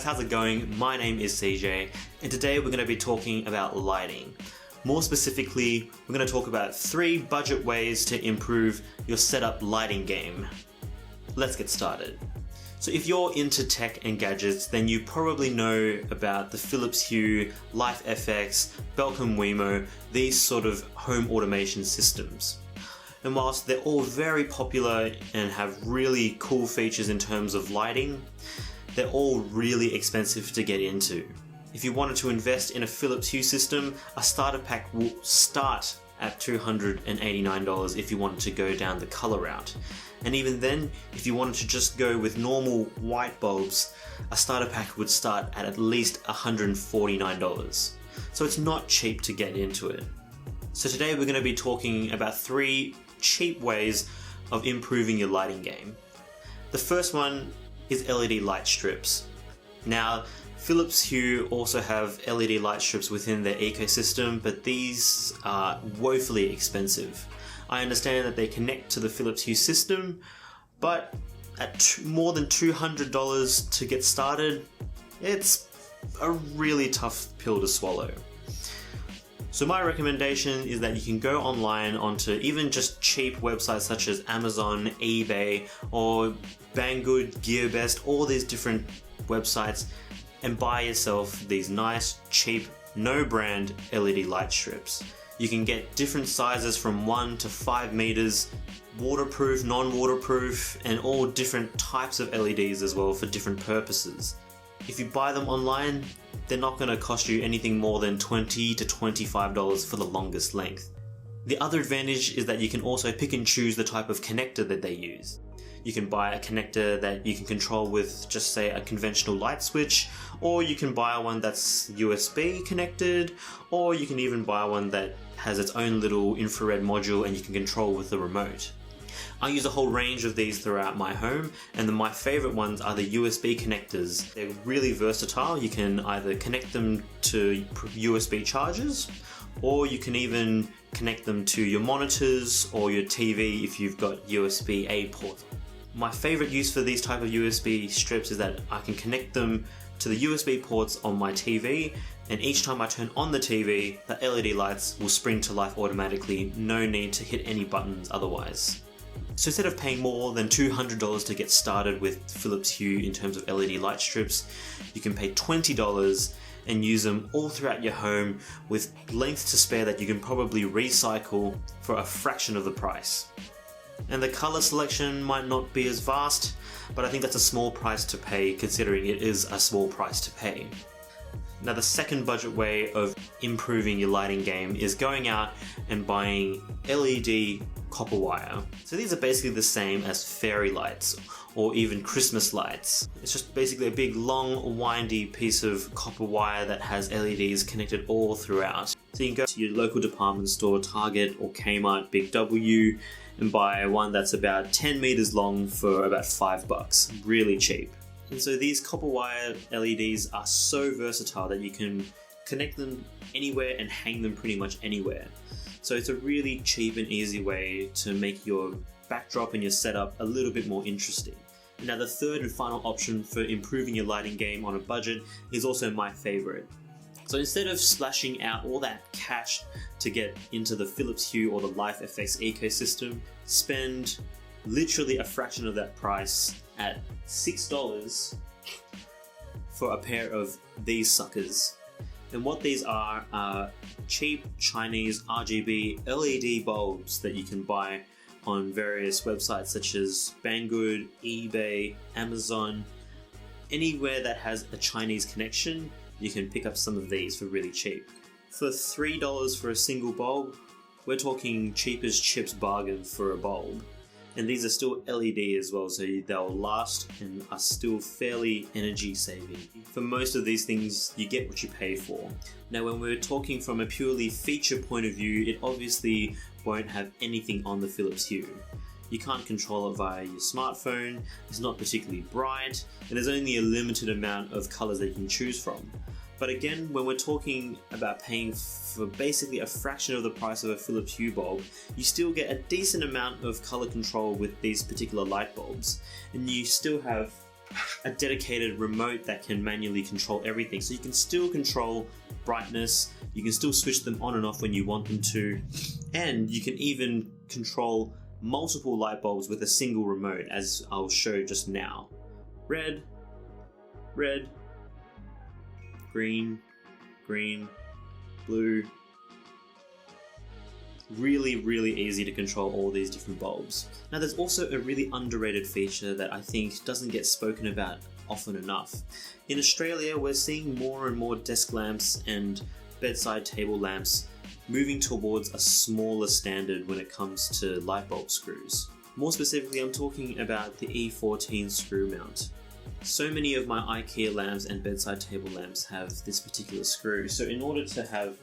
guys, how's it going? My name is CJ, and today we're going to be talking about lighting. More specifically, we're going to talk about 3 budget ways to improve your setup lighting game. Let's get started. So if you're into tech and gadgets, then you probably know about the Philips Hue, LifeFX, Belkin Wemo, these sort of home automation systems. And whilst they're all very popular and have really cool features in terms of lighting, they're all really expensive to get into. If you wanted to invest in a Philips Hue system, a starter pack will start at $289 if you wanted to go down the color route. And even then, if you wanted to just go with normal white bulbs, a starter pack would start at least $149. So it's not cheap to get into it. So today we're going to be talking about 3 cheap ways of improving your lighting game. The first one is LED light strips. Now, Philips Hue also have LED light strips within their ecosystem, but these are woefully expensive. I understand that they connect to the Philips Hue system, but at more than $200 to get started, it's a really tough pill to swallow. So my recommendation is that you can go online onto even just cheap websites such as Amazon, eBay, or Banggood, GearBest, all these different websites, and buy yourself these nice, cheap, no-brand LED light strips. You can get different sizes from 1 to 5 meters, waterproof, non-waterproof, and all different types of LEDs as well for different purposes. If you buy them online, they're not going to cost you anything more than $20 to $25 for the longest length. The other advantage is that you can also pick and choose the type of connector that they use. You can buy a connector that you can control with just say a conventional light switch, or you can buy one that's USB connected, or you can even buy one that has its own little infrared module and you can control with the remote. I use a whole range of these throughout my home, and my favorite ones are the USB connectors. They're really versatile. You can either connect them to USB chargers, or you can even connect them to your monitors or your TV if you've got USB-A ports. My favorite use for these type of USB strips is that I can connect them to the USB ports on my TV, and each time I turn on the TV, the LED lights will spring to life automatically, no need to hit any buttons otherwise. So instead of paying more than $200 to get started with Philips Hue in terms of LED light strips, you can pay $20 and use them all throughout your home with length to spare that you can probably recycle for a fraction of the price. And the color selection might not be as vast, but I think that's a small price to pay considering it is a small price to pay. Now the second budget way of improving your lighting game is going out and buying LED copper wire. So these are basically the same as fairy lights or even Christmas lights. It's just basically a big long windy piece of copper wire that has LEDs connected all throughout. So you can go to your local department store, Target or Kmart, Big W, and buy one that's about 10 meters long for about $5, really cheap. And so these copper wire LEDs are so versatile that you can connect them anywhere and hang them pretty much anywhere. So it's a really cheap and easy way to make your backdrop and your setup a little bit more interesting. Now the third and final option for improving your lighting game on a budget is also my favorite. So instead of splashing out all that cash to get into the Philips Hue or the LifeFX ecosystem, spend literally a fraction of that price at $6 for a pair of these suckers. And what these are cheap Chinese RGB LED bulbs that you can buy on various websites such as Banggood, eBay, Amazon. Anywhere that has a Chinese connection, you can pick up some of these for really cheap. For $3 for a single bulb, we're talking cheap as chips bargain for a bulb. And these are still LED as well, so they'll last and are still fairly energy saving. For most of these things, you get what you pay for. Now when we're talking from a purely feature point of view, it obviously won't have anything on the Philips Hue. You can't control it via your smartphone, it's not particularly bright, and there's only a limited amount of colors that you can choose from. But again, when we're talking about paying for basically a fraction of the price of a Philips Hue bulb, you still get a decent amount of color control with these particular light bulbs, and you still have a dedicated remote that can manually control everything. So you can still control brightness, you can still switch them on and off when you want them to, and you can even control multiple light bulbs with a single remote, as I'll show just now. Red, red, green, green, blue. Really easy to control all these different bulbs. Now there's also a really underrated feature that I think doesn't get spoken about often enough. In Australia, we're seeing more and more desk lamps and bedside table lamps moving towards a smaller standard when it comes to light bulb screws. More specifically, I'm talking about the E14 screw mount. So many of my IKEA lamps and bedside table lamps have this particular screw, so in order to have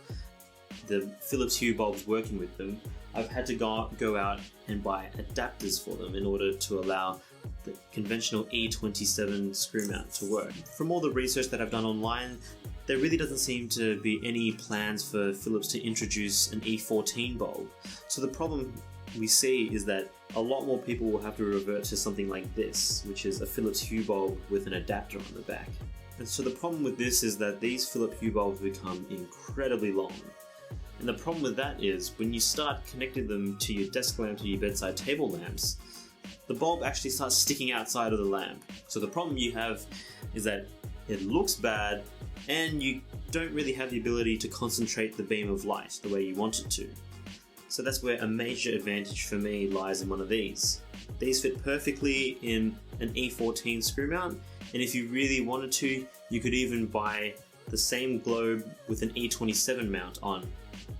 the Philips Hue bulbs working with them, I've had to go out and buy adapters for them in order to allow the conventional E27 screw mount to work. From all the research that I've done online, there really doesn't seem to be any plans for Philips to introduce an E14 bulb. So the problem we see is that a lot more people will have to revert to something like this, which is a Philips Hue bulb with an adapter on the back. And so the problem with this is that these Philips Hue bulbs become incredibly long. And the problem with that is when you start connecting them to your desk lamp, to your bedside table lamps, the bulb actually starts sticking outside of the lamp. So the problem you have is that it looks bad and you don't really have the ability to concentrate the beam of light the way you want it to. So that's where a major advantage for me lies in one of these. These fit perfectly in an E14 screw mount, and if you really wanted to, you could even buy the same globe with an E27 mount on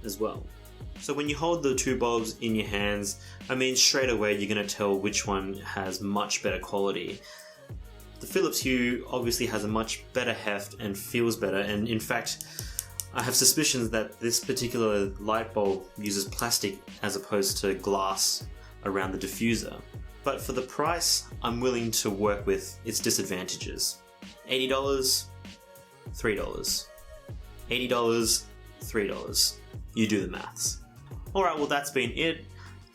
as well. So when you hold the two bulbs in your hands, I mean straight away you're going to tell which one has much better quality. The Philips Hue obviously has a much better heft and feels better, and in fact I have suspicions that this particular light bulb uses plastic as opposed to glass around the diffuser. But for the price, I'm willing to work with its disadvantages. $80, $3. $80, $3. You do the maths. Alright, well that's been it.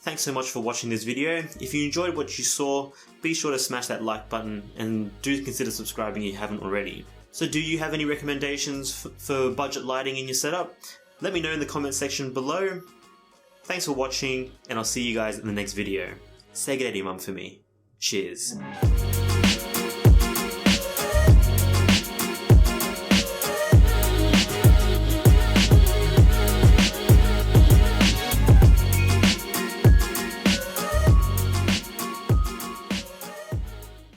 Thanks so much for watching this video. If you enjoyed what you saw, be sure to smash that like button and do consider subscribing if you haven't already. So do you have any recommendations for budget lighting in your setup? Let me know in the comment section below. Thanks for watching, and I'll see you guys in the next video. Say good day, mum, for me. Cheers.